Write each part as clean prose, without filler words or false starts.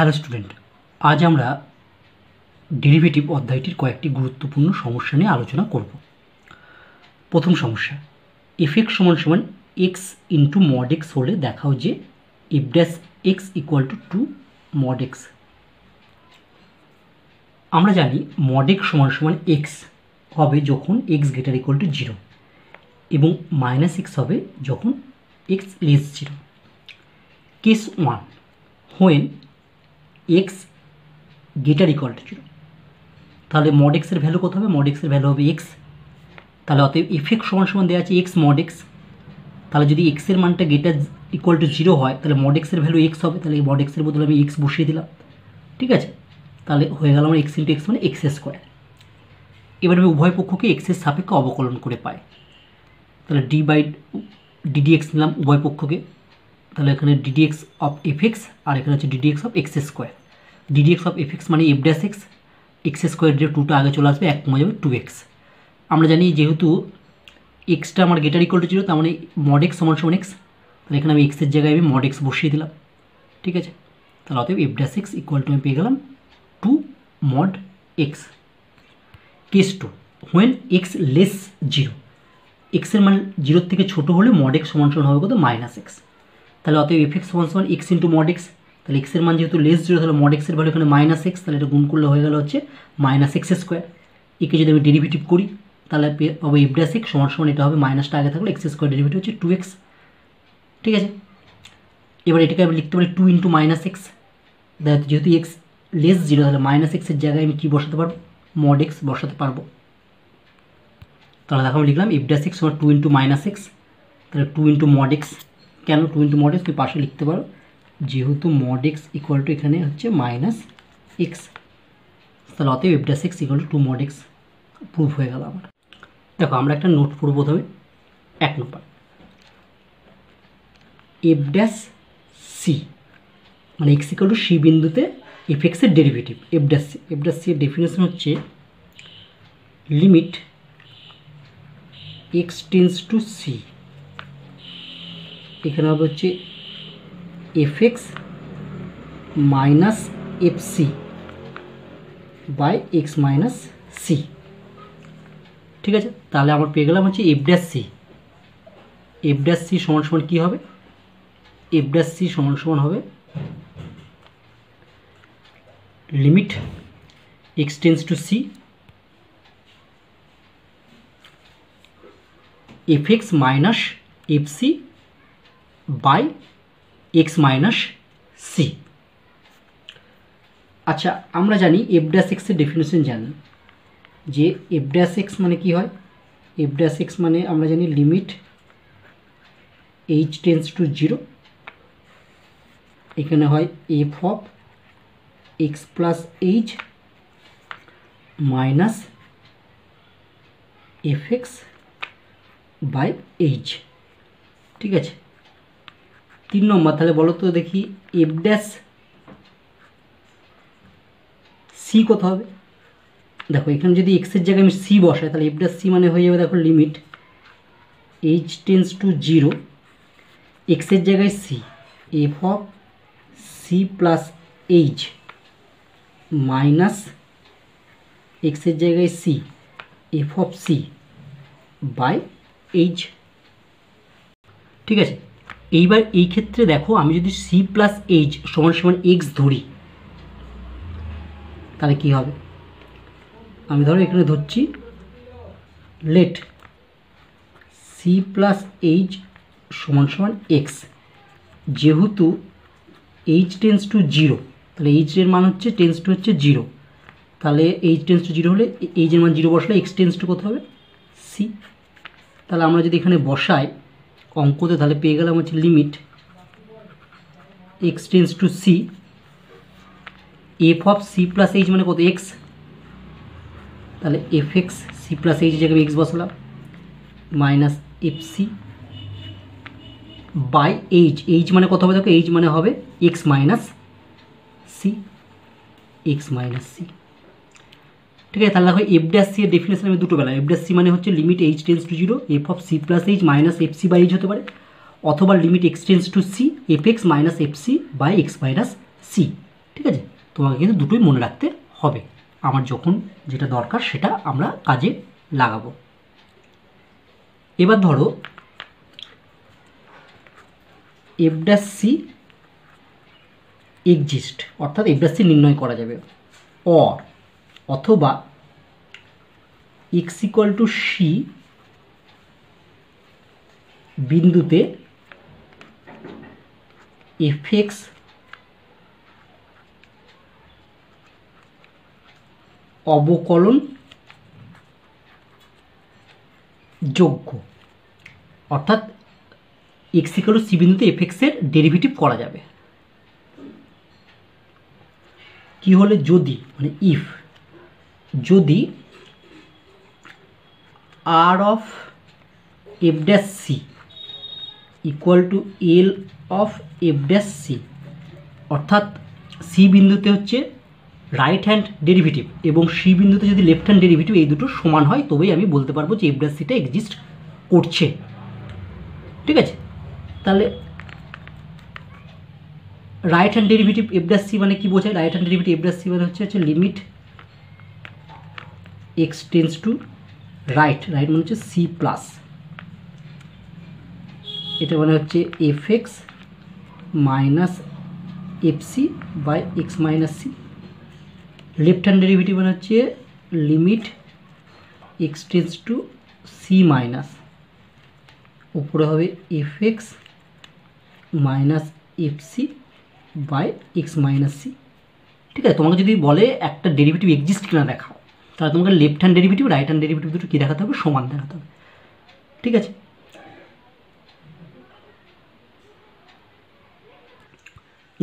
Hello student, আজ আমরা derivative অধ্যায়টির কয়েকটি গুরুত্বপূর্ণ সমস্যা নিয়ে আলোচনা করব। প্রথম সমস্যা, এফ এক্স সমান সমান এক্স ইন্টু মড এক্স হলে দেখাও যে f dash x equal to 2 mod x. আমরা জানি মড এক্স সমান সমান এক্স হবে যখন এক্স গ্রেটার ইকুয়াল টু 0 এবং মাইনাস এক্স হবে যখন x less 0। Case 1, when x greater equal to 0, তাহলে মড এক্সের ভ্যালু কত হবে? মড এক্সের ভ্যালু হবে এক্স। তাহলে অতএব এফ এক্স সমান সমান দেওয়া আছে এক্স মড এক্স। তাহলে যদি এক্সের মানটা গ্রেটার ইকুয়াল টু 0 হয় তাহলে মড এক্সের ভ্যালু এক্স হবে। তাহলে এই মড এক্সের বদলে আমি এক্স বসিয়ে দিলাম, ঠিক আছে। তাহলে হয়ে গেল আমার এক্স ইন্টু এক্স মানে এক্স স্কোয়ার। এবার আমি উভয় পক্ষকে এক্সের সাপেক্ষে অবকলন করে পাই। তাহলে ডিডি এক্স নিলাম উভয় পক্ষকে, তাহলে এখানে d d x of f x আর এখানে হচ্ছে d d x of x square. D d x of f x মানে f dash x, x square দিয়ে 2টা আগে চলে আসবে, 1 কমে যাবে 2x। আমরা জানি যেহেতু এক্সটা আমার গ্রেটার ইকুয়াল টু 0, তার মানে মড এক্স সমান সমান এক্স। তাহলে এখানে আমি এক্সের জায়গায় আমি মড এক্স বসিয়ে দিলাম, ঠিক আছে। তাহলে অতএব f dash x equal two আমি পেয়ে গেলাম 2 mod x. Case 2, when x less 0, এক্সের মান 0 থেকে ছোটো হলে মড এক্স সমান সমান হবে কত? Minus x. তাহলে অতএব এফ এক্স সমান সমান এক্স ইন্টু মড এক্স। তাহলে এক্সের মান যেহেতু লেস 0, তাহলে মড এক্সের ভ্যালু এখানে মাইনাস এক্স, তাহলে এটা গুণ করলে হয়ে গেল হচ্ছে মাইনাস এক্স স্কোয়ার। একে যদি আমি ডেরিভেটিভ করি তাহলে পাবো এফ ড্যাশ এক্স সমান সমান, এটা হবে মাইনাসটা আগে থাকলে এক্স স্কোয়ার, ডেরিভেটিভ হচ্ছে 2x, ঠিক আছে। এবার এটাকে আমি লিখতে পারি 2 ইন্টু মাইনাস এক্স। যেহেতু এক্স লেস 0, তাহলে মাইনাস এক্সের জায়গায় আমি কী বসাতে পারবো? মড এক্স বসাতে পারবো। তাহলে দেখো আমি লিখলাম এফ ড্যাশ এক্স সমান 2 ইন্টু মাইনাস এক্স। তাহলে 2 ইন্টু মড এক্স, কেন 2 ইন্টু মড এক্স? তুই পাশে লিখতে পারো, যেহেতু মড এক্স ইকুয়াল টু এখানে হচ্ছে মাইনাস এক্স। তাহলে অতএব f dash x equal to 2 mod x proof হয়ে গেল আমার। দেখো আমরা একটা নোট পড়ব প্রথমে। 1 নম্বর, এফ ড্যাশ সি মানে এক্স ইকুয়াল টু সি বিন্দুতে এফ এক্সের derivative f dash c. F dash c এর ডেফিনেশন হচ্ছে limit x tends to c, এখানে হবে হচ্ছে f x minus f c by x minus c, ঠিক আছে। তাহলে আমার পেয়ে গেলাম হচ্ছে f dash c. F dash c সমান সমান কী হবে? এফ ড্যাশ সি সমান সমান হবে limit x tends to c f x minus f c by x minus c. আচ্ছা, আমরা জানি এফ ড্যাশ এক্সের ডেফিনেশন জানি যে এফ ড্যাশ এক্স মানে কি হয়? এফ ড্যাশ এক্স মানে আমরা জানি লিমিট এইচ টেন্স টু 0, এখানে হয় f of x plus h minus f x by h, ঠিক আছে। 3 নম্বর, তাহলে বলো তো দেখি এফ ড্যাশ সি কত হবে? দেখো এখানে যদি এক্সের জায়গায় আমি সি বসাই তাহলে এফ ড্যাশ সি মানে হয়ে যাবে, দেখো লিমিট এইচ টেন্স টু 0, এক্সের জায়গায় c, f of c plus h minus এক্সের জায়গায় c, f of c by h, ঠিক আছে। এইবার এই ক্ষেত্রে দেখো আমি যদি সি প্লাস এইচ সমান সমান এক্স ধরি তাহলে কী হবে? আমি ধরো এখানে ধরছি লেট সি প্লাস এইচ সমান সমান এক্স। যেহেতু এইচ টেন্স টু 0, তাহলে এইচের মান হচ্ছে টেন্স টু হচ্ছে 0, তাহলে এইচ টেন্স টু 0 হলে এইচের মান 0 বসলে এক্স টেন্স টু কত হবে? সি। তাহলে আমরা যদি এখানে বসাই অঙ্কতে তাহলে পেয়ে গেলাম হচ্ছে limit x tends to c f of c plus h মানে কত? এক্স। তাহলে f x c plus h জায়গায় এক্স বসালাম minus f c by h. H মানে কত হবে? দেখো এইচ মানে হবে x minus c, x minus c, ঠিক আছে। তাহলে দেখো এফ ড্যাশ সি এর ডেফিনেশন আমি দুটো পেলাম। এফ ড্যাশ সি মানে হচ্ছে limit h tends to 0 f of c plus h minus f c by h হতে পারে, অথবা limit x tends to c f x minus f c by x minus c, ঠিক আছে, তোমাকে কিন্তু দুটোই মনে রাখতে হবে। আমার যখন যেটা দরকার সেটা আমরা কাজে লাগাবো। এবার ধরো এফ ড্যাশ সি এক্সিস্ট, অর্থাৎ এফ ড্যাশ সি নির্ণয় করা যাবে, অর অথবা এক্স ইকুয়াল টু সি বিন্দুতে এফ এক্স অবকলন যোগ্য, অর্থাৎ এক্স ইকুয়াল টু সি বিন্দুতে এফ এক্সের ডেরিভেটিভ করা যাবে। কি হলে যদি, মানে ইফ, যদি R of f dash c equal to L of f dash c, অর্থাৎ সি বিন্দুতে হচ্ছে রাইট হ্যান্ড ডেরিভেটিভ এবং সি বিন্দুতে যদি লেফট হ্যান্ড ডেরিভেটিভ এই দুটো সমান হয় তবেই আমি বলতে পারবো যে এফ ড্যাশ সিটা এক্সিস্ট করছে। ঠিক আছে, তাহলে right hand derivative f dash c মানে কি বোঝায়? Right hand derivative f dash c মানে হচ্ছে limit x tends to right, right মানে হচ্ছে সি প্লাস, এটা মানে হচ্ছে f x minus f c by x minus c. Left hand derivative মানে হচ্ছে limit x tends to c minus, উপরে হবে f x minus f c by x minus c. ঠিক আছে, তোমাকে যদি বলে একটা ডেরিভেটিভ এক্সিস্ট কিনা দেখাও, তাহলে তোমাকে left hand derivative right hand derivative দুটো কী দেখাতে হবে? সমান দেখাতে হবে। ঠিক আছে,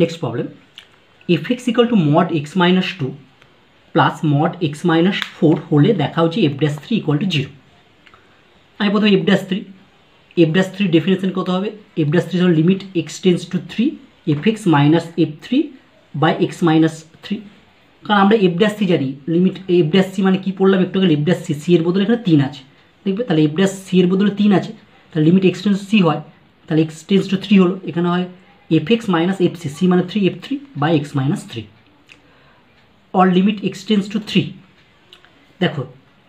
next problem, f x equal to mod x minus two plus mod x minus four হলে দেখাও যে f dash three equal to zero. আমি প্রথমে এফ ড্যাশ থ্রি ডেফিনেশন কত হবে? এফ ড্যাশ থ্রি হল limit x tends to three f x minus f three by x minus three. কারণ আমরা এফ ড্যাশ সি জানি, লিমিট এফ ড্যাশ সি মানে কি পড়লাম একটু আগে, এফ ড্যাশ সি, সি এর বদলে এখানে 3 আছে, দেখবে তাহলে এফ ড্যাশ সি এর বদলে 3 আছে, তাহলে limit x tends to c হয়, তাহলে এক্স টেন্স টু 3 হলো, এখানে হয় f x minus f c, c মানে 3 f 3 by x minus 3, or limit x tends to 3। দেখো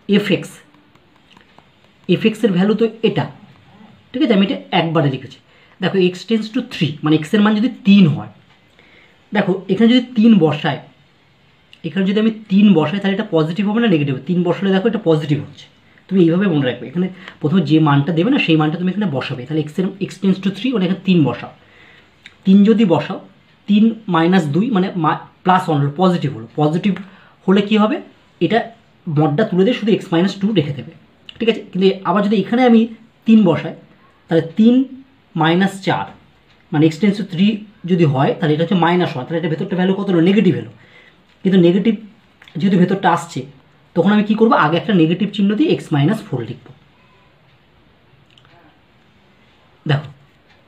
এফ এক্সের ভ্যালু তো এটা, ঠিক আছে, আমি এটা একবারে লিখেছি। দেখো এক্স টেন্স টু 3 মানে এক্সের মান যদি 3 হয়, দেখো এখানে যদি 3 বসায়, এখানে যদি আমি 3 বসাই তাহলে এটা পজিটিভ হবে না নেগেটিভ? 3 বসালে দেখো এটা পজিটিভ হচ্ছে। তুমি এইভাবে মনে রাখবে, এখানে প্রথমে যে মানটা দেবে না সেই মানটা তুমি এখানে বসাবে, তাহলে এক্স টেন্স টু 3 মানে এখানে 3 বসাও, 3 যদি বসাও 3 মাইনাস 2 মানে প্লাস 1 হলো, পজিটিভ হলো, পজিটিভ হলে কী হবে? এটা মডটা তুলে দিয়ে শুধু এক্স মাইনাস 2 রেখে দেবে। ঠিক আছে, কিন্তু আবার যদি এখানে আমি 3 বসাই তাহলে 3 মাইনাস 4 মানে এক্স টেন্স টু 3 যদি হয় তাহলে এটা হচ্ছে মাইনাস 1, তাহলে এটা ভেতরটা ভ্যালু কত হলো? নেগেটিভ হলো। কিন্তু নেগেটিভ যেহেতু ভেতরটা আসছে তখন আমি কী করবো? আগে একটা নেগেটিভ চিহ্ন দিয়ে এক্স মাইনাস 4 লিখব। দেখো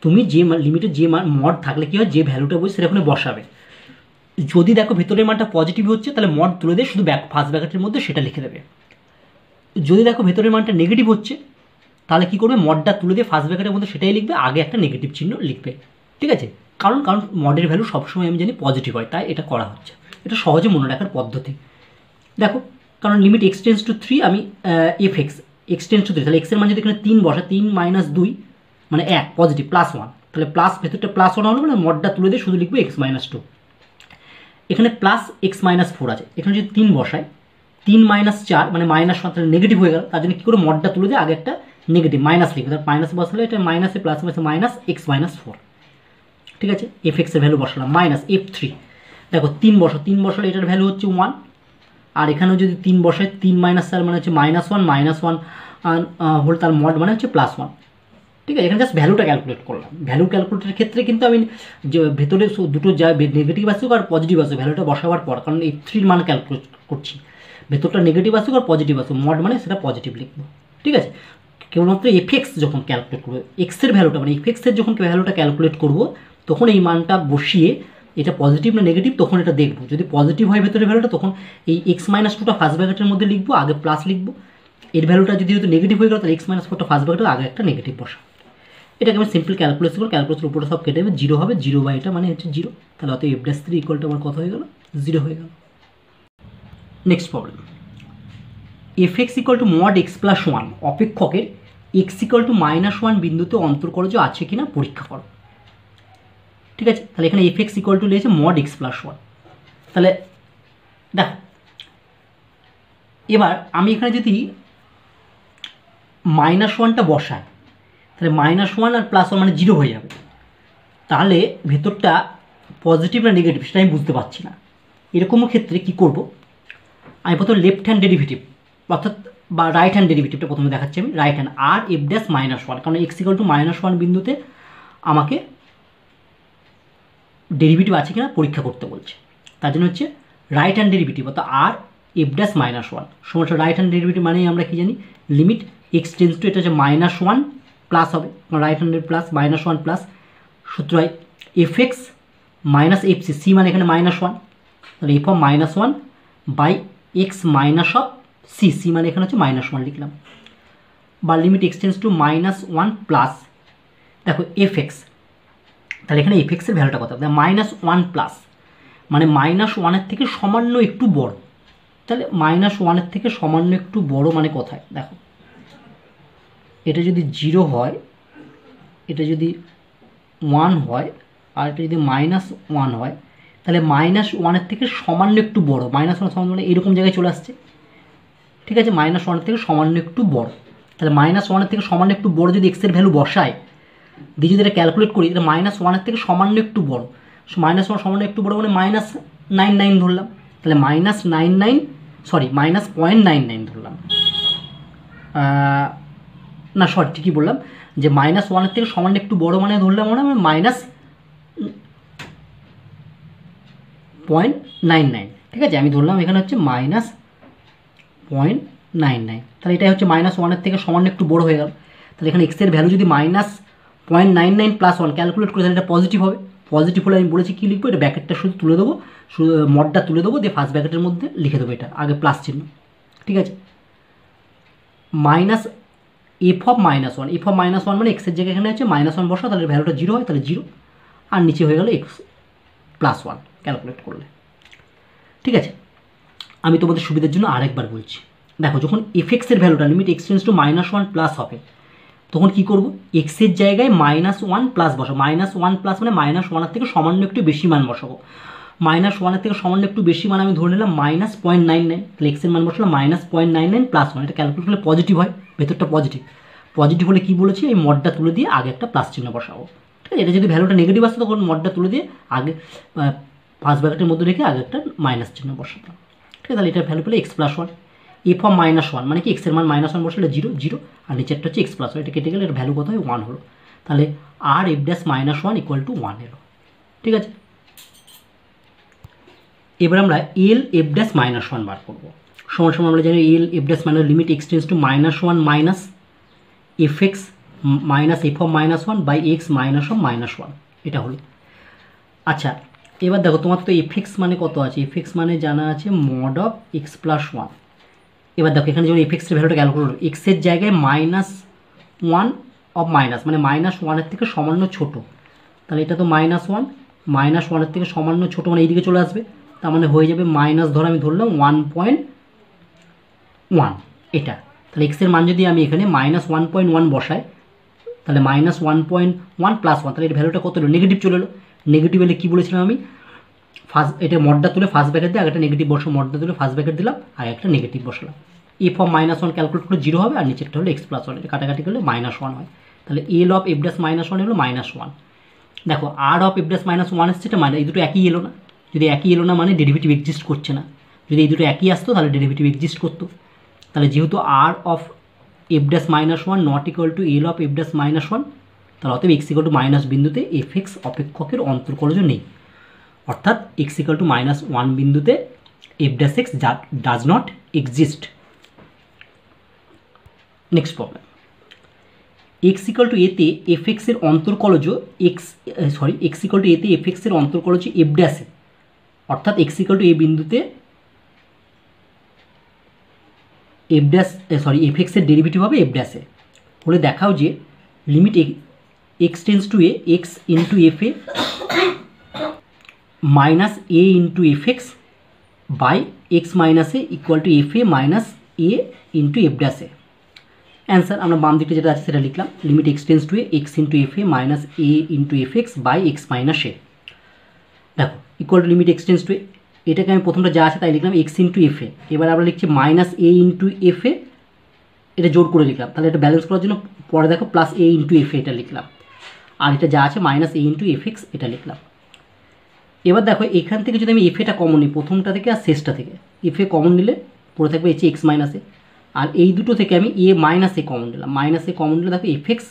তুমি যে লিমিটে যে মড থাকলে কী হয়, যে ভ্যালুটা বলছে সেটা ওখানে বসাবে। যদি দেখো ভেতরের মানটা পজিটিভ হচ্ছে তাহলে মড তুলে দিয়ে শুধু ফার্স্ট ব্র্যাকেটের মধ্যে সেটা লিখে দেবে। যদি দেখো ভেতরের মানটা নেগেটিভ হচ্ছে তাহলে কী করবে? মডটা তুলে দিয়ে ফার্স্ট ব্র্যাকেটের মধ্যে সেটাই লিখবে, আগে একটা নেগেটিভ চিহ্ন লিখবে। ঠিক আছে, কারণ মডের ভ্যালু সবসময় আমি জানি পজিটিভ হয়, তাই এটা করা হচ্ছে, এটা সহজে মনে রাখার পদ্ধতি। দেখো কারণ লিমিট এক্স টেন্স টু 3 আমি এফ এক্স টেন্স টু 3, তাহলে এক্সের মান যদি এখানে 3 বসা, 3 মাইনাস 2 মানে 1 পজিটিভ প্লাস 1, তাহলে প্লাস ভেতরটা প্লাস 1 হলো মানে মডটা তুলে দিয়ে শুধু লিখবো এক্স মাইনাস 2। এখানে প্লাস এক্স মাইনাস 4 আছে, এখানে যদি 3 বসায় 3 মাইনাস 4 মানে মাইনাস 1, তাহলে নেগেটিভ হয়ে গেল, তার জন্য কী করে? মডটা তুলে দিয়ে আগে একটা নেগেটিভ মাইনাস লিখবে, তার মাইনাস বসালে এটা মাইনাসে প্লাস মাইনাস এক্স মাইনাস 4। ঠিক আছে, এফ এক্সের ভ্যালু বসালাম মাইনাস এফ 3। দেখো 3 বসালে এটার ভ্যালু হচ্ছে 1, আর এখানেও যদি 3 বসায় 3 মাইনাস 4 মানে হচ্ছে মাইনাস 1 হোল, তার মড মানে হচ্ছে প্লাস 1। ঠিক আছে, এখানে জাস্ট ভ্যালুটা ক্যালকুলেট করলাম। ভ্যালু ক্যালকুলেটের ক্ষেত্রে কিন্তু আমি যে ভেতরে দুটো যা নেগেটিভ আসুক আর পজিটিভ আসুক ভ্যালুটা বসাবার পর, কারণ এই 3 মান ক্যালকুলেট করছি, ভেতরটা নেগেটিভ আসুক আর পজিটিভ আসুক, মড মানে সেটা পজিটিভ লিখবো। ঠিক আছে, কেবলমাত্র এফ এক্স যখন ক্যালকুলেট করবো, এক্সের ভ্যালুটা মানে এফ এক্সের যখন ভ্যালুটা ক্যালকুলেট করবো তখন এই মানটা বসিয়ে এটা পজিটিভ না নেগেটিভ তখন এটা দেখবো। যদি পজিটিভ হয় ভেতরের ভ্যালুটা তখন এই এক্স মাইনাস 2টা ফার্স্ট ব্র্যাকেটের মধ্যে লিখবো, আগে প্লাস লিখবো। এর ভ্যালুটা যদি নেগেটিভ হয়ে গেল তাহলে এক্স মাইনাস 4টা ফার্স্ট ব্র্যাকেটের আগে একটা নেগেটিভ বসা। এটাকে আমি সিম্পল ক্যালকুলেশন উপরে সব কেটে দেবে, 0 হবে, 0 বাই এটা মানে হচ্ছে 0, তাহলে অত এফ ড্যাশ 3 ইকুয়াল টু আমার কত হয়ে গেল? জিরো হয়ে গেল। Next problem, f x equal to mod x plus one অপেক্ষকের এক্স ইকুয়াল টু -1 বিন্দুতে অন্তর্কলজ আছে কিনা পরীক্ষা করো। ঠিক আছে, তাহলে এখানে এফ এক্স ইকুয়াল টু লিখেছে মড এক্স প্লাস ওয়ান। তাহলে দেখো এবার আমি এখানে যদি -1টা বসাই তাহলে -1 আর +1 মানে 0 হয়ে যাবে। তাহলে ভেতরটা পজিটিভ না নেগেটিভ সেটা আমি বুঝতে পারছি না। এরকম ক্ষেত্রে কি করব, আমি প্রথমে লেফট হ্যান্ড ডেরিভেটিভ অর্থাৎ বা রাইট হ্যান্ড ডেরিভেটিভটা প্রথমে দেখাচ্ছি আমি। রাইট হ্যান্ড আর এফ ড্যাশ -1, কারণ এক্স ইকুয়াল টু -1 বিন্দুতে আমাকে ডেরিভেটিভ আছে কিনা পরীক্ষা করতে বলছে। তার জন্য হচ্ছে রাইট হ্যান্ড ডেরিভেটিভ অর্থাৎ আর এফ ড্যাশ -1 সমস্যা। রাইট হ্যান্ড ডেরিভেটিভ মানেই আমরা কি জানি, লিমিট এক্স টেন্স টু, এটা হচ্ছে -1 প্লাস হবে, রাইট হ্যান্ডের প্লাস -1 প্লাস, সূত্র হয় f x minus f c, c মানে এখানে -1, তাহলে f of -1 by x minus of c, c মানে এখানে হচ্ছে -1 লিখলাম, বা limit x tends to -1 plus, দেখো এফ এক্স, তাহলে এখানে এফ এক্সের ভ্যালুটা কত হবে, -1 প্লাস মানে -1 থেকে সামান্য একটু বড়। তাহলে -1 থেকে সামান্য একটু বড় মানে কোথায়, দেখো এটা যদি 0 হয়, এটা যদি 1 হয়, আর এটা যদি -1 হয়, তাহলে -1 থেকে সামান্য একটু বড়, -1 সামান্য মানে এরকম জায়গায় চলে আসছে। ঠিক আছে, -1 থেকে সামান্য একটু বড়, তাহলে -1 থেকে সামান্য একটু বড় যদি এক্সের ভ্যালু বসায় দিয়ে যদি এটা ক্যালকুলেট করি, এটা -1 থেকে সামান্য একটু বড়, -1 সামান্য একটু বড় মানে -99 ধরলাম, তাহলে -0.99 ধরলাম, না সরি ঠিকই বললাম যে -1 থেকে সামান্য একটু বড় মানে ধরলাম মানে -0.99। ঠিক আছে, আমি ধরলাম এখানে হচ্ছে -0.99, তাহলে এটাই হচ্ছে -1 থেকে সামান্য একটু বড় হয়ে গেল। তাহলে এখানে এক্সের ভ্যালু যদি -0.99 + 1 ক্যালকুলেট করে তাহলে এটা পজিটিভ হবে। পজিটিভ হলে আমি বলেছি কী লিখবো, এটা ব্যাকেটটা শুধু তুলে দেবো, শুধু মডটা তুলে দেবো, দিয়ে ফার্স্ট ব্যাকেটের মধ্যে লিখে দেবো এটা আগে প্লাস চিহ্ন। ঠিক আছে, minus f of -1, F of -1 মানে এক্সের জায়গায় এখানে হচ্ছে -1 বসা, তাহলে ভ্যালুটা 0 হয়, তাহলে 0, আর নিচে হয়ে গেল এক্স প্লাস 1 ক্যালকুলেট করলে। ঠিক আছে, আমি তোমাদের সুবিধার জন্য আরেকবার বলছি, দেখো যখন এফ এক্সের ভ্যালুটা limit x tends to -1 plus হবে তখন কি করব, এক্সের জায়গায় -1 প্লাস বসাবো, -1 প্লাস মানে -1 থেকে সামান্য একটু বেশি মান বসাবো, -1 থেকে সামান্য একটু বেশি মান আমি ধরে নিলাম -0.99, তাহলে এক্সের মান বসালাম -0.99 + 1, এটা ক্যালকুলেট করলে পজিটিভ হয়, ভেতরটা পজিটিভ। পজিটিভ হলে কি বলেছি, এই মডটা তুলে দিয়ে আগে একটা প্লাস চিহ্ন বসাবো। ঠিক আছে, এটা যদি ভ্যালুটা নেগেটিভ আসতো তখন মডটা তুলে দিয়ে আগে ফার্স্ট ব্র্যাকেটের মধ্যে রেখে আগে একটা মাইনাস চিহ্ন বসাতাম। ঠিক আছে, তাহলে এটার ভ্যালু পেলে এক্স প্লাস 1, এফ অফ -1 মানে কি এক্সের মান -1 বসালে 0 0, আর নিচেরটা হচ্ছে এক্স প্লাস 1, এটা কেটে গেলে এর ভ্যালু কত হয় 1 হলো, তাহলে আর এফ ড্যাশ -1 = 1 এলো। ঠিক আছে, এবার আমরা এল এফ ড্যাশ -1 বার করবো। সমান সমান আমরা জানি এল এফ ড্যাশ মানে limit x tends to -1 minus f x minus f of -1 by x minus of -1, এটা হলো। আচ্ছা, এবার দেখো তোমার তো এফ এক্স মানে কত আছে, এফ এক্স মানে জানা আছে মড অফ এক্স প্লাস 1। এবার দেখো এখানে যখন এফ এক্সের ভ্যালুটা ক্যালকুলেট করো, এক্সের জায়গায় -1 অফ মাইনাস মানে -1 থেকে সামান্য ছোট, তাহলে এটা তো -1 -1 থেকে সামান্য ছোট মানে এইদিকে চলে আসবে, তার মানে হয়ে যাবে মাইনাস, ধরো আমি ধরলাম 1.1 এটা, তাহলে এক্সের মান যদি আমি এখানে -1.1 বসাই তাহলে -1.1 + 1, তাহলে এর ভ্যালুটা কত হলো, নেগেটিভ চলে এলো। নেগেটিভ হলে কী বলেছিলাম আমি, ফার্স্ট এটা মডটা তুলে ফার্স্ট ব্র্যাকেট দিয়ে আগে একটা নেগেটিভ বসো, মডটা তুলে ফার্স্ট ব্র্যাকেট দিলাম আর একটা নেগেটিভ বসালাম, এফ অফ -1 ক্যালকুলেট করে 0 হবে, আর নিচেরটা হলো এক্স প্লাস 1, এটা কাটাকাটি করলে -1 হয়, তাহলে এল অফ এফ ড্যাশ -1 হলো -1। দেখো আর অফ এফ ড্যাশ -1 এসছে, এটা মানে এই দুটো একই এলো না, যদি একই এলো না মানে ডেরিভেটিভ এক্সিস্ট করছে না, যদি এই দুটো একই আসতো তাহলে ডেরিভেটিভ এক্সিস্ট করতো। তাহলে যেহেতু R of f dash -1 not equal to L of f dash -1, তাহলে অতএব এক্স ইকুয়াল টু মাইনাস বিন্দুতে এফ এক্স অপেক্ষকের অন্তর্কলজ নেই, অর্থাৎ এক্স ইকুয়াল টু -1 বিন্দুতে f dash x does not exist. Next problem, x equal to এতে f এক্সের অন্তর্কলজ এক্স ইকুয়াল টু এতে এফ এক্সের অন্তর্কলজ এফ ড্যাশে, অর্থাৎ এক্স ইকুয়াল টু এ বিন্দুতে এফ এক্সের ডেরিভেটিভ হবে এফ ড্যাশে হলে দেখাও যে limit x tends to a x into f a minus a into f x by x minus a equal to f a minus a into f dash a. Answer আমরা বাম দিকটা যেটা আছে সেটা লিখলাম, limit x tends to x into f a minus a into f x by x minus a. দেখো equal to limit x tends to এটাকে আমি প্রথমটা যা আছে তাই লিখলাম এক্স ইন্টু এফ এ, এবার আমরা লিখছি মাইনাস এ ইন্টু এফ এ, এটা জোর করে লিখলাম, তাহলে এটা ব্যালেন্স করার জন্য পরে দেখো প্লাস এ ইন্টু এফ এ এটা লিখলাম, আর এটা যা আছে minus a into f x এটা লিখলাম। এবার দেখো এখান থেকে যদি আমি এফ এটা কমন নিই প্রথমটা থেকে আর শেষটা থেকে, এফ এ কমন নিলে পড়ে থাকবে হচ্ছে এক্স মাইনাস এ, আর এই দুটো থেকে আমি এ মাইনাস এ কমন নিলাম, মাইনাস এ কমন নিলে দেখো এফ এক্স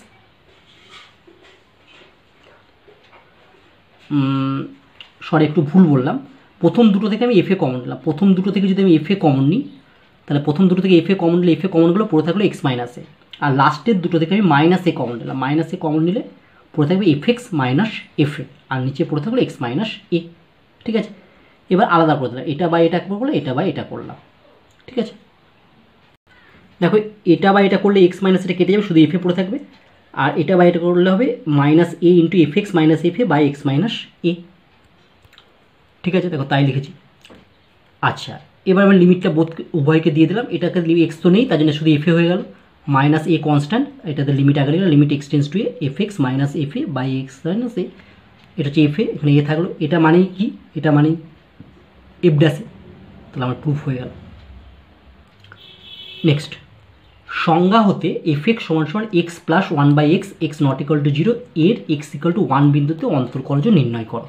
সরি একটু ভুল বললাম, প্রথম দুটো থেকে আমি এফ এ কমন নিলাম, প্রথম দুটো থেকে যদি আমি এফ এ কমন নিই তাহলে প্রথম দুটো থেকে এফ এ কমন নিলে এফ এ কমনগুলো পড়ে থাকলো এক্স মাইনাস এ, আর লাস্টের দুটো থেকে আমি মাইনাস এ কমন নিলাম, মাইনাস এ কমন নিলে পড়ে থাকবে f x minus f a, আর নিচে পড়ে থাকলো এক্স মাইনাস এ। ঠিক আছে, এবার আলাদা করে দিলাম, এটা বা এটা করবো, এটা বা এটা করলাম। ঠিক আছে, দেখো এটা বা এটা করলে এক্স মাইনাস এটা কেটে যাবে, শুধু এফ এ পড়ে থাকবে, আর এটা বা এটা করলে হবে minus a into f x minus f a by x minus a. ঠিক আছে, দেখো তাই লিখেছি। আচ্ছা, এবার আমি লিমিটটা বোধ উভয়কে দিয়ে দিলাম, এটাকে এক্স তো নেই তার জন্য শুধু এফ এ হয়ে গেল, মাইনাস এ কনস্ট্যান্ট, এটাতে লিমিট আগে গেল, limit x tends to f x minus f a by x minus a, এটা হচ্ছে এফ এ, এখানে এ থাকলো, এটা মানেই কি, এটা মানেই এফ ড্যাশে, তাহলে আমার প্রুফ হয়ে গেল। নেক্সট, সংজ্ঞা হতে এফ এক্স সমান সমান x plus one by x x not equal to zero এর এক্স ইকাল টু ওয়ান বিন্দুতে অন্তর্কলজ নির্ণয় করো।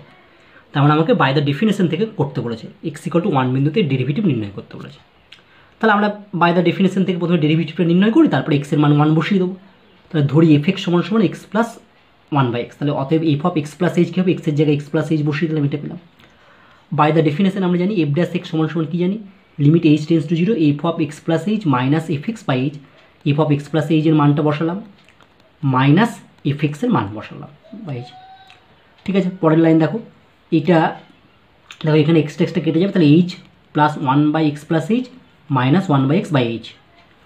তার মানে আমাকে বাই দ্য ডেফিনেশন থেকে করতে বলেছে, এক্স ইকাল টু ওয়ান বিন্দুতে ডেরিভেটিভ নির্ণয় করতে বলেছে। তাহলে আমরা বাই দ্য ডেফিনেশন থেকে প্রথমে ডেরিভেটিভটা নির্ণয় করি, তারপরে এক্সের মান ওয়ান বসিয়ে দেবো। তাহলে ধরি এফ এক্স সমান সমান x plus one by x, তাহলে অতএব f of x plus h কী হবে, এক্সের জায়গায় এক্স প্লাস এইচ বসিয়ে দিলাম, এটা পেলাম। বাই দ্য ডেফিনেশন আমরা জানি এফ ড্যাশ এক্স সমান সমান কী জানি, limit h tends to zero f of x plus h minus f x by h, f of x plus এইচের মানটা বসালাম মাইনাস এফ এক্সের মান বসালাম বাই এইচ। ঠিক আছে, পরের লাইন দেখো, এটা দেখো এখানে এক্সটা কেটে যাবে, তাহলে h plus one by x plus h minus one by x by h,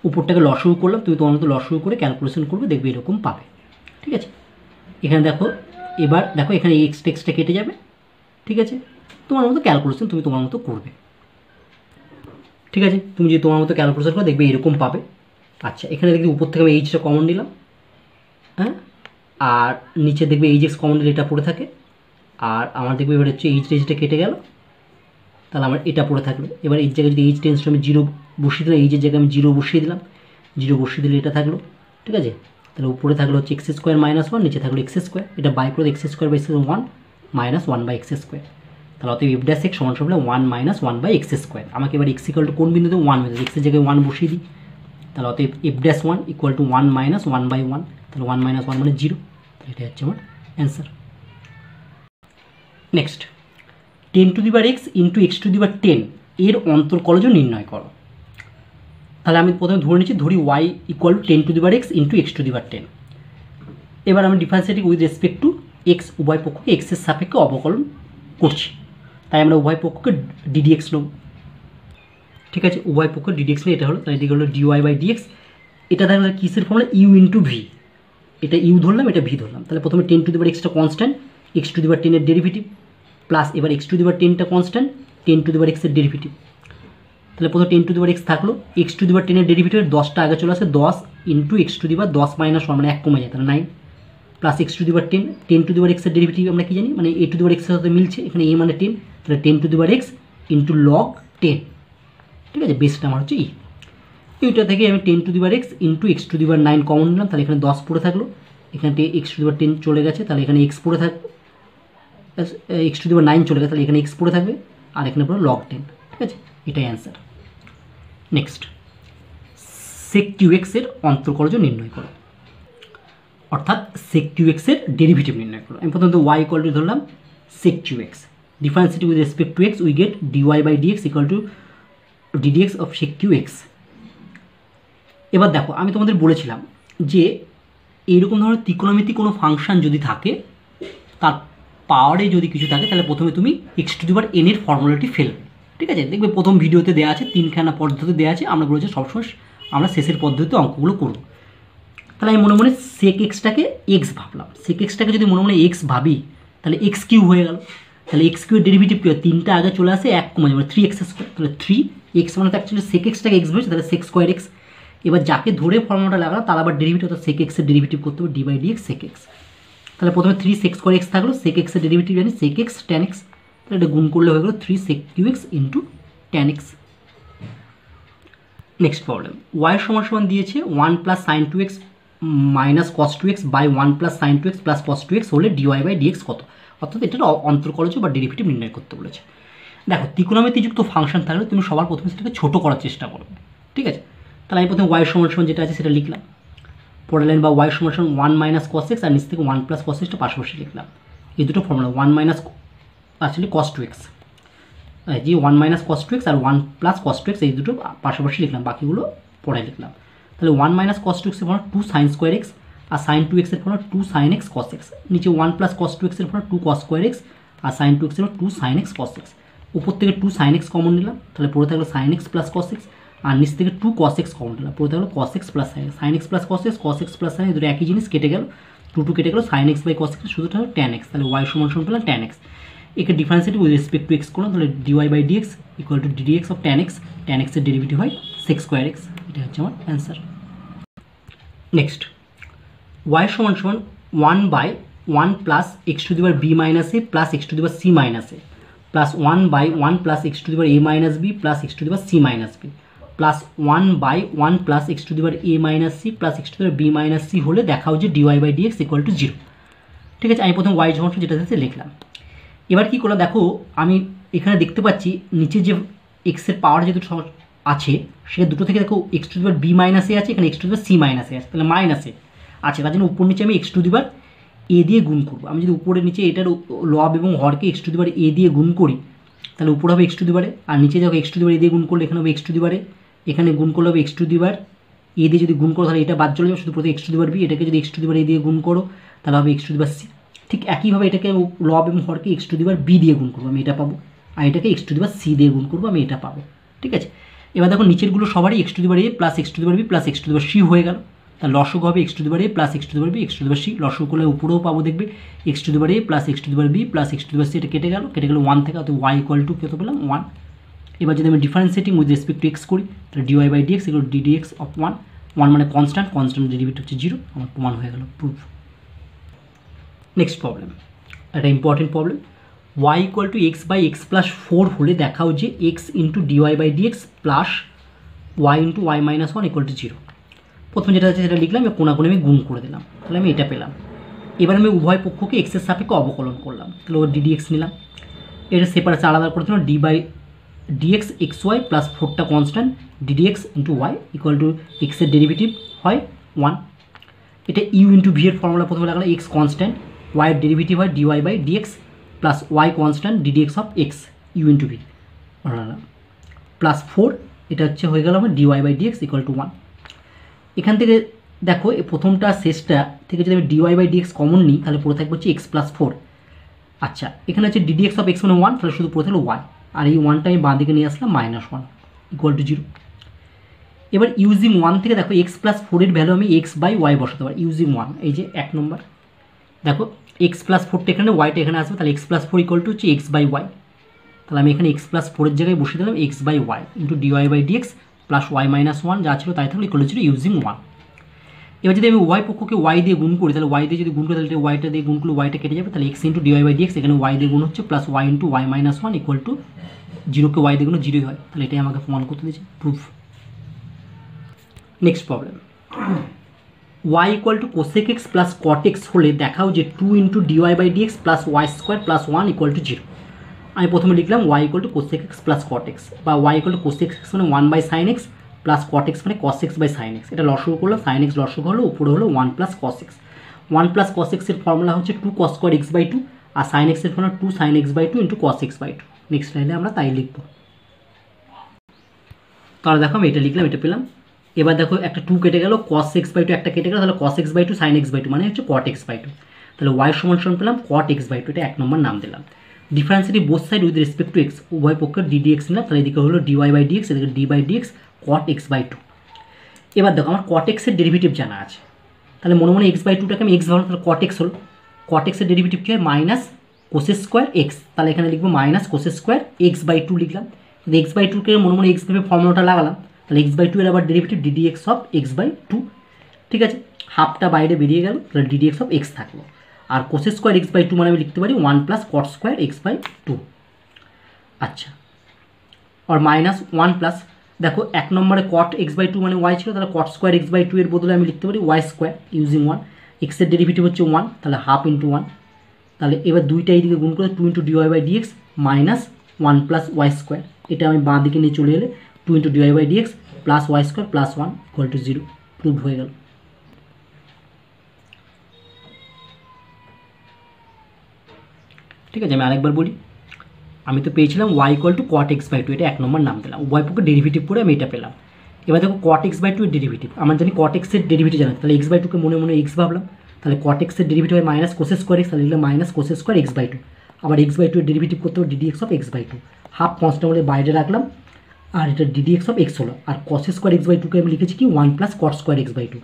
উপরটাকে লসগু করলাম, তুমি তোমার মতো লসগু করে ক্যালকুলেশন করবে, দেখবে এরকম পাবে। ঠিক আছে, এখানে দেখো, এবার দেখো এখানে এক্সটা কেটে যাবে। ঠিক আছে, তোমার মতো ক্যালকুলেশন তুমি তোমার মতো করবে। ঠিক আছে, তুমি যদি তোমার মতো ক্যালকুলেশন করো দেখবে এরকম পাবে। আচ্ছা, এখানে দেখবে উপর থেকে আমি এইচটা কমন নিলাম, হ্যাঁ, আর নিচে দেখবে এইচ এক্স কমন নিলে এটা পড়ে থাকে, আর আমার দেখবে এবার হচ্ছে এইচটা কেটে গেল, তাহলে আমার এটা পড়ে থাকবে। এবার এই জায়গায় যদি এইচ টেন্স আমি জিরো বসিয়ে দিলাম, এইচের জায়গায় আমি জিরো বসিয়ে দিলাম, জিরো বসিয়ে দিলে এটা থাকলো। ঠিক আছে, তাহলে উপরে থাকলো হচ্ছে এক্স স্কোয়ার মাইনাস ওয়ান, নিচে থাকলো এক্স স্কোয়ার, এটা বাই করে x square by one minus one by x square, তাহলে অতএব এফ ড্যাশ এক্স সমান সমান one minus one by x square. আমাকে এবার এক্স ইকুয়াল টু কোন বিন্দুতে ওয়ান বিন্দু, এক্সের জায়গায় ওয়ান বসিয়ে দিই, তাহলে অতএব f dash one equal to one minus one by one, তাহলে ওয়ান মাইনাস ওয়ান মানে জিরো, তাহলে এটা হচ্ছে আমার answer. Next, ten to the power x into x to the power ten এর অন্তর্কলজ নির্ণয় করো। তাহলে আমি প্রথমে ধরে নিচ্ছি, ধরি y equal to ten to the power x into x to the power ten. এবার আমি differentiating with respect to x, উভয় পক্ষকে এক্সের সাপেক্ষে অবকলন করছি, তাই আমরা উভয় পক্ষকে ডিডিএক্স নেব। ঠিক আছে, উভয় পক্ষ ডিডিএক্স নিয়ে এটা হলো, তাহলে এদিকে হলো ডিওয়াই বাই ডিএক্স, এটা থাকলে কিসের ফর্মুলা, ইউ ইন্টু ভি, এটা ইউ ধরলাম, এটা ভি ধরলাম। তাহলে প্রথমে টেন টু দি পাওয়ার এক্সটা constant, x to the power টেনের ডেরিভেটিভ, প্লাস এবার এক্স টু দি পাওয়ার টেনটা constant, ten to the power এক্সের ডেরিভেটিভ। তাহলে প্রথমে ten to the power x থাকলো, এক্স টু দি পাওয়ার টেনের ডেরিভেটিভের দশটা আগে চলে আসে, 10 into x to the power 10 minus one মানে এক কমে যায়, তাহলে 9, plus x to the power 10, ten to the power এক্সের ডেরিভেটিভ আমরা কি জানি, মানে এ টু দি পাওয়ার এক্সের সাথে মিলছে, এখানে এ মানে 10, তাহলে ten to the power x into log 10। ঠিক আছে, বেসটা আমার হচ্ছে এইটা থেকে আমি ten to the power x into x to the power 9 common নিলাম, তাহলে এখানে 10 পড়ে থাকলো, এখানে এক্স টু দি পাওয়ার 10 চলে গেছে, তাহলে এখানে এক্স পড়ে থাকবে, এক্স টু দি পাওয়ার 9 চলে গেছে, তাহলে এখানে এক্স পড়ে থাকবে, আর এখানে পড়ে লগ 10। ঠিক আছে, এটাই অ্যান্সার। নেক্সট, সেক কিউ এক্সের অন্তর্কলজ নির্ণয় করো, অর্থাৎ সেক কিউ এক্সের ডেরিভেটিভ নির্ণয় করো। আমি প্রথমত ওয়াই ইকুয়াল টু ধরলাম sec cube x, differentiating with respect to x we get dy by dx equal to ddx of sec cube x. এবার দেখো, আমি তোমাদের বলেছিলাম যে এইরকম ধরনের ত্রিকোণমিতি কোনো ফাংশন যদি থাকে, তার পাওয়ারে যদি কিছু থাকে, তাহলে প্রথমে তুমি x to the power N এর ফর্মুলাটি ফেলবে। ঠিক আছে, দেখবে প্রথম ভিডিওতে দেওয়া আছে, তিনখানা পদ্ধতি দেওয়া আছে, আমরা বলেছি সবসময় আমরা শেষের পদ্ধতিতে অঙ্কগুলো করব। তাহলে আমি মনে মনে সেক এক্সটাকে এক্স ভাবলাম, সেক এক্সটাকে যদি মনে মনে এক্স ভাবি, তাহলে এক্স কিউ হয়ে গেল, তাহলে এক্স কিউবের ডেরিভেটিভ কী হয়, 3টা আগে চলে আসে, 1 কমে যাবে 3x স্কোয়ার, তাহলে 3x মানে তো অ্যাকচুয়ালি সেক এক্সটাকে এক্স বলছে, তাহলে সেক স্কোয়ার এক্স। এবার যাকে ধরে ফর্মুলাটা লাগালো তার আবার ডেরিভেটিভ অর্থাৎ সেক এক্সের ডেরিভেটিভ করতে হবে d/dx সেক এক্স। তাহলে প্রথমে 3 সেক স্কোয়ার এক্স থাকলো, সেক এক্সের ডেরিভেটিভ জানি সেক এক্স ট্যান এক্স, তাহলে এটা গুণ করলে হয়ে গেলো 3 sec cube x into tan x. Next problem, y সমান দিয়েছে 1 plus sine 2x minus cos 2x by 1 plus sine 2x plus cos 2x হলে dy/dx কত, অর্থাৎ এটার অন্তর্কলজ বা ডেরিভেটিভ নির্ণয় করতে বলেছে। দেখো ত্রিকোণমিতিযুক্ত ফাংশন থাকলে তুমি সবার প্রথমে সেটাকে ছোটো করার চেষ্টা করবে, ঠিক আছে। তাহলে আমি প্রথমে ওয়াই সমান যেটা আছে সেটা লিখলাম, পরের লাইন বা ওয়াই সমান 1 মাইনাস কস এক্স আর নিচ থেকে 1 প্লাস কস এক্সটা পাশাপাশি লিখলাম। এই দুটো ফর্মুলা 1 মাইনাস আসলে কস 2x, যে 1 মাইনাস কস 2x আর 1 প্লাস কস 2x এই দুটো পাশাপাশি লিখলাম, বাকিগুলো পরে লিখলাম। তাহলে 1 মাইনাস কস 2x এর ফর্মুলা 2 সাইন স্কোয়ার এক্স আর সাইন 2x এর formula 2 sine x cos x, নিচে 1 প্লাস কস 2x এর ফর্মুলা 2 কস স্কোয়ার এক্স আর সাইন 2x এর 2 সাইন এক্স কস এক্স। উপর থেকে 2 সাইন এক্স কমন নিলাম, তাহলে পড়ে থাকলো sine x plus cos x, আর নিচ থেকে 2 কস এক্স কমন নিলাম, পড়ে থাকলো cos x plus sine x plus cos x plus sine, দুটো একই জিনিস কেটে গেল, 2 কেটে গেল, sine x by cos x শুধু থাকলো ট্যান এক্স। তাহলে ওয়াই সমান পেলাম ট্যান এক্স, একে differentiate with respect to x করলাম, তাহলে dy/dx equal to ddx of tan x, tan এক্সের ডেরিভেটিভ হয় সেক স্কোয়ার এক্স, এটা হচ্ছে আমার অ্যান্সার। নেক্সট, ওয়াই সমান 1 by 1 plus x to the power b minus a plus x to the power c minus a plus 1 by 1 plus x to the power a minus b plus x to the power c minus b plus 1 by 1 plus x to the power a minus c plus x to the power b minus c হলে দেখাও যে dy/dx equal to 0। ঠিক আছে, আমি প্রথম Y সমান যেটা আছে লিখলাম। এবার কী করলাম, দেখো আমি এখানে দেখতে পাচ্ছি নিচে যে এক্সের পাওয়ার যে দুটো আছে সে দুটো থেকে দেখো x to the power b minus a আছে, এখানে x to the power c minus a আছে, তাহলে মাইনাসে আছে, তার জন্য উপর নিচে আমি এক্স টু দি পাওয়ার এ দিয়ে গুণ করবো। আমি যদি উপরে নিচে এটার লব এবং হরকে এক্স টু দি পাওয়ার এ দিয়ে গুণ করি তাহলে উপরে হবে এক্স টু দি পাওয়ার, আর নিচে দেখো এক্স টু দি পাওয়ার এ দিয়ে গুণ করলে এখানে হবে এক্স টু দি পাওয়ার, এখানে গুণ করলে হবে এক্স টু দি পাওয়ার এ দিয়ে যদি গুণ করো তাহলে এটা বাদ চলে যাবে, শুধু প্রতি x to the power b, এটাকে যদি এক্স টু দি পাওয়ার এ দিয়ে গুণ করো তাহলে হবে x to the power c. ঠিক একইভাবে এটাকে লব এবং হরকে x to the power b দিয়ে গুণ করবো, আমি এটা পাবো, আর এটাকে x to the power c দিয়ে গুণ করবো, আমি এটা পাবো। ঠিক আছে, এবার দেখো নিচেরগুলো সবারই x to the power a plus x to the power b plus x to the power c হয়ে গেল, তার লসক হবে x to the power a plus x to the power b x to the power c, লসক করলে উপরেও পাবো দেখবে x to the power a plus x to the power b plus x to the power c, এটা কেটে গেল 1 থেকে, অর্থাৎ ওয়াই ইকুয়াল টু কত পেলাম 1। এবার যদি আমি differentiating with respect to x করি তাহলে dy/dx equal to ddx of 1 মানে কনস্ট্যান্ট ডেরিভেটিভ হচ্ছে 0, আমার প্রমাণ হয়ে গেল, প্রুফ। নেক্সট প্রবলেম, একটা important problem, y equal to x by x plus 4 হলে দেখাও যে x into dy/dx plus y into y minus 1 equal to 0। প্রথমে যেটা আছে সেটা লিখলাম, কোনাকুনি আমি গুণ করে দিলাম, তাহলে আমি এটা পেলাম। এবার আমি উভয় পক্ষকে এক্সের সাপেক্ষে অবকলন করলাম, তাহলে ওর ddx নিলাম, এটা সেপারেটে আলাদা করে দিলাম, d/dx xy প্লাস 4টা constant ddx into y equal to এক্সের ডেরিভেটিভ হয় 1। এটা ইউ ইন্টু ভি এর ফর্মুলা প্রথমে লাগালাম, এক্স কনস্ট্যান্ট, ওয়াই এর ডেরিভেটিভ হয় dy/dx plus y constant ddx of x u into v বানালাম প্লাস 4, এটা হচ্ছে হয়ে গেল আমার dy/dx ইকুয়াল টু 1। এখান থেকে দেখো এই প্রথমটা শেষটা থেকে যদি আমি dy/dx কমন নিই তাহলে পড়ে থাকবে হচ্ছে এক্স প্লাস 4। আচ্ছা, এখানে হচ্ছে ddx অফ এক্স মানে 1, তাহলে শুধু পড়ে থাকলো ওয়াই, আর এই 1টা আমি বাঁ দিকে নিয়ে আসলাম -1 ইকুয়াল টু 0। এবার ইউজিং 1 থেকে দেখো এক্স প্লাস 4 এর ভ্যালু আমি এক্স বাই ওয়াই বসাতে পারি, ইউজিং 1, এই যে 1 নম্বর, দেখো এক্স প্লাস 4টা এখানে ওয়াইটা এখানে আসবে, তাহলে এক্স প্লাস 4 ইকুয়াল টু হচ্ছে এক্স বাই ওয়াই, তাহলে আমি এখানে এক্স প্লাস 4 এর জায়গায় বসিয়ে দিলাম x by y into dy/dx plus y minus 1 যা ছিল তাই থাকলো ইকুয়াল ছিল ইউজিং 1। এবার যদি আমি ওয়াই পক্ষকে ওয়াই দিয়ে গুণ করি তাহলে ওয়াই দিয়ে যদি গুণ করি তাহলে ওয়াইটা দিয়ে গুণ করলে ওয়াইটা কেটে যাবে, তাহলে এক্স ইন্টু dy/dx এখানে ওয়াই দিয়ে গুণ হচ্ছে plus y into y minus 1 equal to 0কে ওয়াই দিয়ে গুণ 0 হয়, তাহলে এটাই আমাকে প্রমাণ করতে দিয়েছে, proof. Next problem, y equal to cosec x plus cot x হলে দেখাও যে 2 into dy/dx plus y square plus 1 equal to 0। আমি প্রথমে লিখলাম y equal to cosec x plus cot x, বা y equal to cosec x মানে 1 by sine x plus cot x মানে cos x by sine x, এটা লসগু করলো, sine x লসগু হলো, উপরে হলো 1 plus cos x. 1 plus cos এক্সের ফর্মুলা হচ্ছে 2 কস স্কোয়ার এক্স বাই 2, আর সাইন এক্সের formula 2 sine x by 2 into cos x by 2। Next লাইনে আমরা তাই লিখবো, তাহলে দেখো আমি এটা লিখলাম, এটা পেলাম। এবার দেখো একটা 2 কেটে গেল, cos x বাই 2 একটা কেটে গেল, তাহলে cos x by 2 sin x by 2 মানে হচ্ছে cot x বাই 2, তাহলে y সমান পেলাম cot x বাই 2, এটা 1 নম্বর নাম দিলাম। Differentiate both side with respect to x, উভয় পক্ষের ddx নিলাম, তাহলে এদিকে হলো dy/dx, এদিকে d/dx cot x বাই 2। এবার দেখো আমার cot x এর ডেরিভেটিভ জানা আছে, তাহলে মনে মনে x বাই 2টাকে আমি x ভাবলাম, তাহলে cot x হলো, cot x এর ডেরিভেটিভ কি হয় মাইনাস কোসেস স্কোয়ার এক্স, তাহলে এখানে লিখবো minus cosec square x by two লিখলাম। এক্স বাই টুকে মনে মনে এক্স ভেবে ফর্মুলাটা লাগালাম, তাহলে এক্স বাই টু এর আবার derivative d d x of x by two. ঠিক আছে, হাফটা বাইরে বেরিয়ে গেল, তাহলে ডিডি এক্স অফ এক্স থাকলো। আর cosec square x by two মানে আমি লিখতে পারি 1 plus cot square x by two. আচ্ছা, আর মাইনাস 1 প্লাস, দেখো এক নম্বরে কট এক্স বাই টু মানে ওয়াই ছিল, তাহলে cot square x by two এর বদলে আমি লিখতে পারি ওয়াই স্কোয়ার ইউজিং 1। এক্সের ডেরিভেটিভ হচ্ছে 1, তাহলে হাফ ইন্টু 1। তাহলে এবার দুইটা এইদিকে গুণ করে 2 into d y by d x minus 1 plus y square. এটা আমি বাঁ দিকে নিয়ে চলে এলে 2 into d y by d x plus y square plus 1 equal to 0 prove হয়ে গেল। ঠিক আছে, আমি আরেকবার বলি। আমি তো পেয়েছিলাম y equal to cot x by two, এটা এক নম্বর নাম দিলাম, উভয় পক্ষে ডেরিভেটিভ করে আমি এটা পেলাম। এবার দেখো কট এক্স বাই টু এর ডেরিভেটিভ, আমরা জানি কট এক্সের ডেরিভেটিভ জানি, তাহলে এক্স বাই টুকে মনে মনে এক্স ভাবলাম, তাহলে কট এক্সের ডেরিভেটিভ হয় মাইনাস কোসেস স্কোয়ার এক্স, তাহলে লিখলাম minus cosec square x by two. আবার এক্স বাই টু এর ডেরিভেটিভ করতে হবে dd x of x by two, half constant বলে বাইরে রাখলাম, আর এটা ডিডি এক্স অফ এক্স হলো। আর কোসেস স্কোয়ার এক্স বাই টুকে আমি লিখেছি কি 1 plus cot square x by two.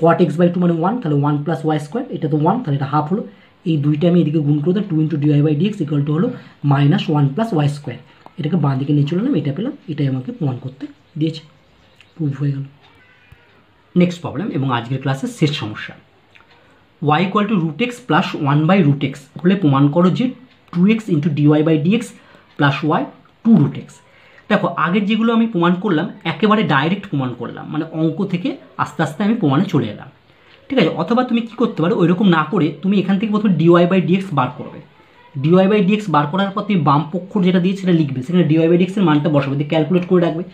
Cot x by two মানে 1, তাহলে 1 প্লাস ওয়াই স্কোয়ার, এটা তো 1, তাহলে এটা হাফ হলো। এই দুইটা আমি এদিকে গুণ করে 2 into d y by dx equal to হলো মাইনাস 1 প্লাস ওয়াই স্কোয়ার। এটাকে বাঁ দিকে নিয়ে চলে এলাম, এটা পেলাম, এটাই আমাকে প্রমাণ করতে দিয়েছে, প্রুভ হয়ে গেল। নেক্সট প্রবলেম এবং আজকের ক্লাসের শেষ সমস্যা। Y equal to root x plus 1 by root x হলে প্রমাণ করো যে 2x into d y by d x plus y 2 root x. দেখো আগের যেগুলো আমি প্রমাণ করলাম একেবারে ডাইরেক্ট প্রমাণ করলাম, মানে অঙ্ক থেকে আস্তে আস্তে আমি প্রমাণে চলে এলাম। ঠিক আছে, অথবা তুমি কী করতে পারো, ওইরকম না করে তুমি এখান থেকে প্রথমে ডিওয়াই বাই ডিএক্স বার করবে। ডিওয়াই বাই ডিএক্স বার করার পর তুমি বাম পক্ষ যেটা দিয়ে সেটা লিখবে, সেখানে ডিওয়াই বাই ডিএক্সের মানটা বসাবে, দিয়ে ক্যালকুলেট করে রাখবে,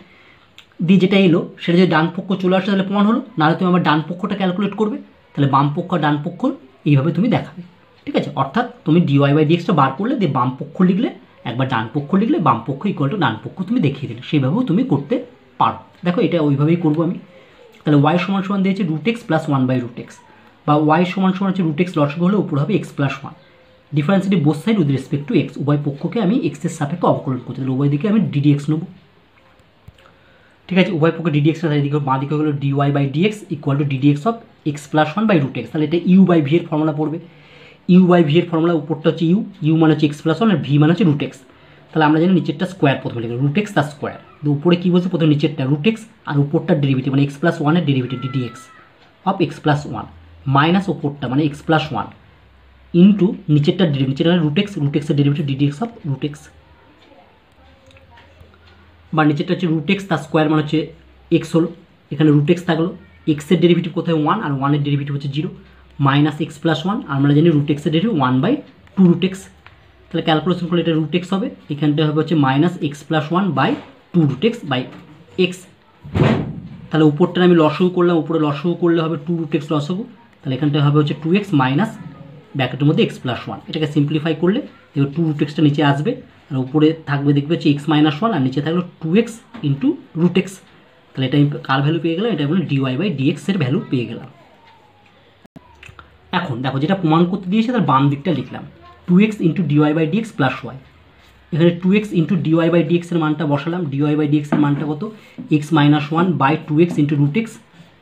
দিয়ে যেটা এলো সেটা যদি ডান পক্ষ চলে আসে তাহলে প্রমাণ হলো, নাহলে তুমি আবার ডান পক্ষটা ক্যালকুলেট করবে, তাহলে বাম পক্ষ আর ডান পক্ষ এইভাবে তুমি দেখাবে। ঠিক আছে, অর্থাৎ তুমি ডিওয়াই বাই ডিএক্সটা বার করলে, দিয়ে বাম পক্ষ লিখলে, একবার ডান পক্ষ লিখলে, বাম পক্ষ ইকুয়াল টু ডান পক্ষ তুমি দেখিয়ে দিলে, সেইভাবেও তুমি করতে পারো। দেখো এটা ওইভাবেই করবো আমি। তাহলে ওয়াই সমান সমান দিয়েছে root x plus 1 by root x, বা ওয়াই সমান সমান হচ্ছে রুট এক্স লসগু হলে উপর হবে x plus 1। Differentiate both side with respect to x, উভয় পক্ষকে আমি এক্সের সাপেক্ষে অবকলন করতে, তাহলে উভয় দিকে আমি ডিডি এক্স নেবো। ঠিক আছে, উভয় পক্ষে ডিডি এক্স, তাহলে এদিকে বাঁ দিকে হলো d y by dx equal to d d x of x plus 1 by root x. তাহলে এটা ইউ বাই ভি এর ফর্মুলা পড়বে, ইউ বাই ভি এর ফর্মুলা উপরটা হচ্ছে ইউ, ইউ মানে হচ্ছে এক্স প্লাস 1 আর ভি মানে হচ্ছে রুট এক্স। তাহলে আমরা জানি নিচেরটা স্কোয়ার প্রথমে লিখবো, রুট এক্স তার স্কোয়ার, উপরে কী বলছে প্রথমে নিচেরটা রুট এক্স আর উপরটার ডেরিভেটিভ মানে এক্স প্লাস 1 এর derivative d d x of x plus 1 minus ওপরটা মানে এক্স প্লাস 1 ইন্টু নিচেরটা নিচেরটা রুট এক্স, রুট এক্সের derivative d d x of root x, বা নিচেরটা হচ্ছে রুট এক্স তার স্কোয়ার মানে হচ্ছে এক্স হলো, এখানে রুট এক্স থাকলো, এক্সের ডেরিভেটিভ কোথায় 1 আর 1 এর ডেরিভেটিভ হচ্ছে 0, মাইনাস এক্স প্লাস 1, আমরা জানি রুট এক্সের ডেরিভেটিভ 1 বাই 2 রুট এক্স। তাহলে ক্যালকুলেশন করলে এটা রুট এক্স হবে, এখানটা হবে হচ্ছে minus x plus 1 by 2 root x by x. তাহলে উপরটা আমি লসগু করলাম, উপরে লসগু করলে হবে 2 রুট এক্স লসগু, তাহলে এখানটা হবে হচ্ছে 2x মাইনাস ব্র্যাকেটের মধ্যে এক্স প্লাস 1। এটাকে সিম্পলিফাই করলে এবার 2 রুট এক্সটা নিচে আসবে, আর উপরে থাকবে দেখবে হচ্ছে এক্স মাইনাস 1 আর নিচে থাকলো 2x ইন্টু রুট এক্স। তাহলে এটা আমি কার ভ্যালু পেয়ে গেলাম, এটা বলে ডিওয়াই বাই ডিএক্স এর ভ্যালু পেয়ে গেলাম। এখন দেখো যেটা প্রমাণ করতে দিয়েছে তার বাম দিকটা লিখলাম 2x into d y by d x plus y. এখানে 2x into d y by dx এর মানটা বসালাম, ডিওয়াই বাই ডিএক্স এর মানটা কত x minus 1 by 2x into root x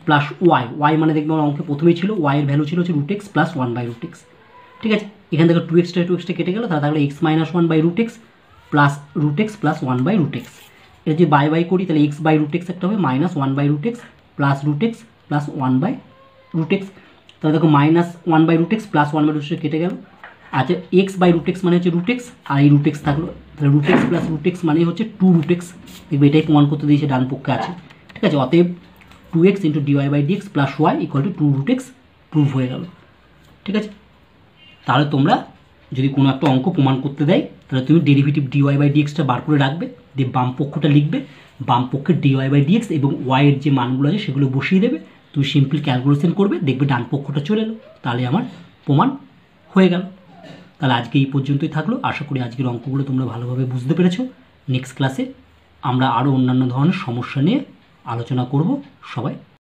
plus y. Y মানে দেখবে আমার অঙ্কে প্রথমেই ছিল ওয়াই এর ভ্যালু ছিল হচ্ছে root x plus 1 by root x. ঠিক আছে, এখান থেকে 2xটা কেটে গেল, তাহলে x minus 1 by root x plus root x plus 1 by root x. এটা যদি বাই বাই করি তাহলে এক্স বাই রুট এক্স একটা হবে minus 1 by root x plus root x plus 1 by root x. তাহলে দেখো minus 1 by root x plus 1 by root x কেটে গেল। আচ্ছা এক্স বাই রুট এক্স মানে হচ্ছে রুট এক্স আর এই রুট এক্স থাকলো, তাহলে root x plus root x মানে হচ্ছে 2 রুট এক্স। দেখবে এটাই প্রমাণ করতে দিয়েছে ডান পক্ষে আছে। ঠিক আছে, অতএব 2x into d y by d x plus y equal to 2 root x prove হয়ে গেল। ঠিক আছে, তাহলে তোমরা যদি কোনো একটা অঙ্ক প্রমাণ করতে দেয় তাহলে তুমি ডেরিভেটিভ ডিওয়াই বাই ডিএক্সটা বার করে রাখবে, দিয়ে বাম পক্ষটা লিখবে, বাম পক্ষের ডিওয়াই বাই ডিএক্স এবং ওয়াইয়ের যে মানগুলো আছে সেগুলো বসিয়ে দেবে, তুমি সিম্পল ক্যালকুলেশন করবে, দেখবে ডান পক্ষটা চলে এলো, তাহলে আমার প্রমাণ হয়ে গেল। তাহলে আজকে এই পর্যন্তই থাকলো। আশা করি আজকের অঙ্কগুলো তোমরা ভালোভাবে বুঝতে পেরেছো। নেক্সট ক্লাসে আমরা আরও অন্যান্য ধরনের সমস্যা নিয়ে আলোচনা করব। সবাই